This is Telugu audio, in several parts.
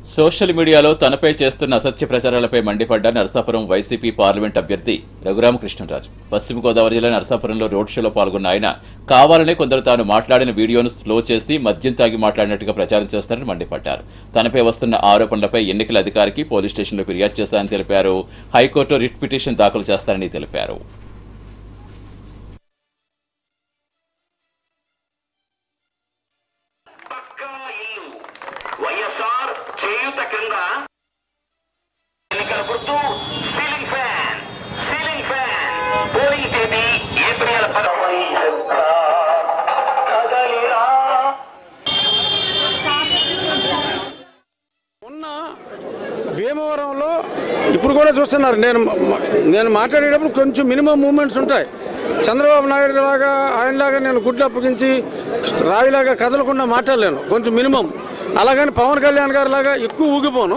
సోషల్ మీడియాలో తనపై చేస్తున్న అసత్య ప్రచారాలపై మండిపడ్డ నరసాపురం వైసీపీ పార్లమెంట్ అభ్యర్థి రఘురామకృష్ణరాజు. పశ్చిమ గోదావరి జిల్లా నరసాపురంలో రోడ్ షోలో పాల్గొన్న ఆయన కావాలనే కొందరు తాను మాట్లాడిన వీడియోను స్లో చేసి మద్యం తాగి మాట్లాడినట్టుగా ప్రచారం చేస్తారని మండిపడ్డారు. తనపై వస్తున్న ఆరోపణలపై ఎన్నికల అధికారికి పోలీస్ స్టేషన్లో ఫిర్యాదు చేస్తారని తెలిపారు. హైకోర్టులో రిట్ పిటిషన్ దాఖలు చేస్తారని తెలిపారు. వైఎస్ఆర్ చేయూత కింద ఎన్నికల గుర్తు సీలింగ్ ఫ్యాన్ పోలింగ్ తేదీ ఏప్రిల్ 10. మొన్న భీమవరంలో ఇప్పుడు కూడా చూస్తున్నారు. నేను మాట్లాడేటప్పుడు కొంచెం మినిమం మూమెంట్స్ ఉంటాయి. చంద్రబాబు నాయుడు లాగా ఆయనలాగా నేను గుడ్లు అప్పగించి రాయిలాగా కదలకుండా మాట్లాడలేను, కొంచెం మినిమం. అలాగని పవన్ కళ్యాణ్ గారి లాగా ఎక్కువ ఊగిపోను,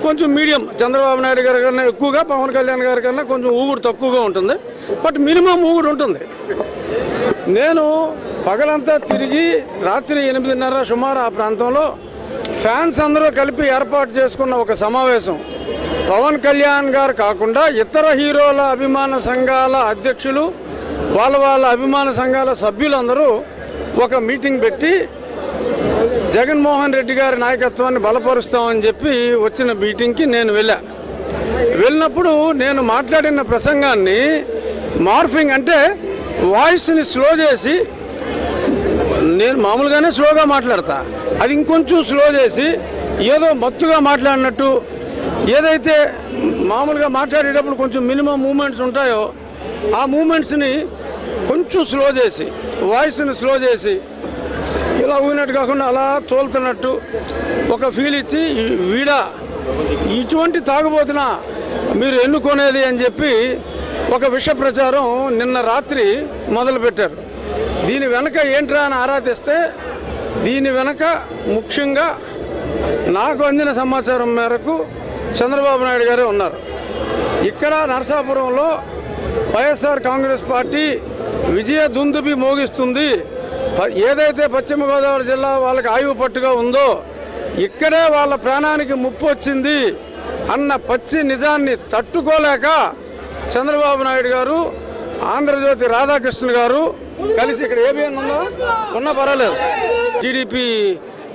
కొంచెం మీడియం. చంద్రబాబు నాయుడు గారి కన్నా ఎక్కువగా, పవన్ కళ్యాణ్ గారి కన్నా కొంచెం ఊగుడు తక్కువగా ఉంటుంది, బట్ మినిమం ఊగుడు ఉంటుంది. నేను పగలంతా తిరిగి రాత్రి 8:30 సుమారు ఆ ప్రాంతంలో ఫ్యాన్స్ అందరూ కలిపి ఏర్పాటు చేసుకున్న ఒక సమావేశం, పవన్ కళ్యాణ్ గారు కాకుండా ఇతర హీరోల అభిమాన సంఘాల అధ్యక్షులు, వాళ్ళ అభిమాన సంఘాల సభ్యులందరూ ఒక మీటింగ్ పెట్టి జగన్మోహన్ రెడ్డి గారి నాయకత్వాన్ని బలపరుస్తామని చెప్పి వచ్చిన మీటింగ్కి నేను వెళ్ళినప్పుడు నేను మాట్లాడిన ప్రసంగాన్ని మార్ఫింగ్ అంటే వాయిస్ని స్లో చేసి, నేను మామూలుగానే స్లోగా మాట్లాడతా, అది ఇంకొంచెం స్లో చేసి ఏదో మత్తుగా మాట్లాడినట్టు, ఏదైతే మామూలుగా మాట్లాడేటప్పుడు కొంచెం మినిమం మూమెంట్స్ ఉంటాయో ఆ మూమెంట్స్ని కొంచెం స్లో చేసి, వాయిస్ని స్లో చేసి ఇలా ఊగినట్టు కాకుండా అలా తోలుతున్నట్టు ఒక ఫీల్ ఇచ్చి, వీడా ఇటువంటి తాగుబోతున మీరు ఎన్నుకునేది అని చెప్పి ఒక విష ప్రచారం నిన్న రాత్రి మొదలుపెట్టారు. దీని వెనక ఏంట్రా అని ఆరాధిస్తే, దీని వెనక ముఖ్యంగా నాకు అందిన సమాచారం మేరకు చంద్రబాబు నాయుడు గారే ఉన్నారు. ఇక్కడ నరసాపురంలో వైఎస్ఆర్ కాంగ్రెస్ పార్టీ విజయ దుందుబి మోగిస్తుంది. ఏదైతే పశ్చిమ గోదావరి జిల్లా వాళ్ళకి ఆయువు పట్టుగా ఉందో, ఇక్కడే వాళ్ళ ప్రాణానికి ముప్పు వచ్చింది అన్న పచ్చి నిజాన్ని తట్టుకోలేక చంద్రబాబు నాయుడు గారు, ఆంధ్రజ్యోతి రాధాకృష్ణ గారు కలిసి, ఇక్కడ ఏబిఎన్ ఉందో ఉన్నా పర్వాలేదు, టీడీపీ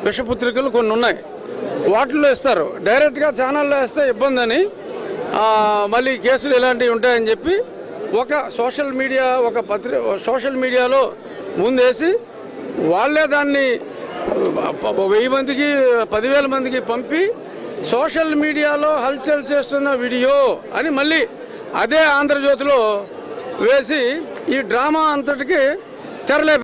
విషపుత్రికలు కొన్ని ఉన్నాయి, వాటిల్లో ఇస్తారు. డైరెక్ట్గా ఛానల్లో వేస్తే ఇబ్బంది అని, మళ్ళీ కేసులు ఇలాంటివి ఉంటాయని చెప్పి ఒక సోషల్ మీడియాలో ముందేసి వాళ్ళే దాన్ని 1000 మందికి 10,000 మందికి పంపి సోషల్ మీడియాలో హల్చల్ చేస్తున్న వీడియో అని మళ్ళీ అదే ఆంధ్రజ్యోతిలో వేసి ఈ డ్రామా అంతటికి తెరలే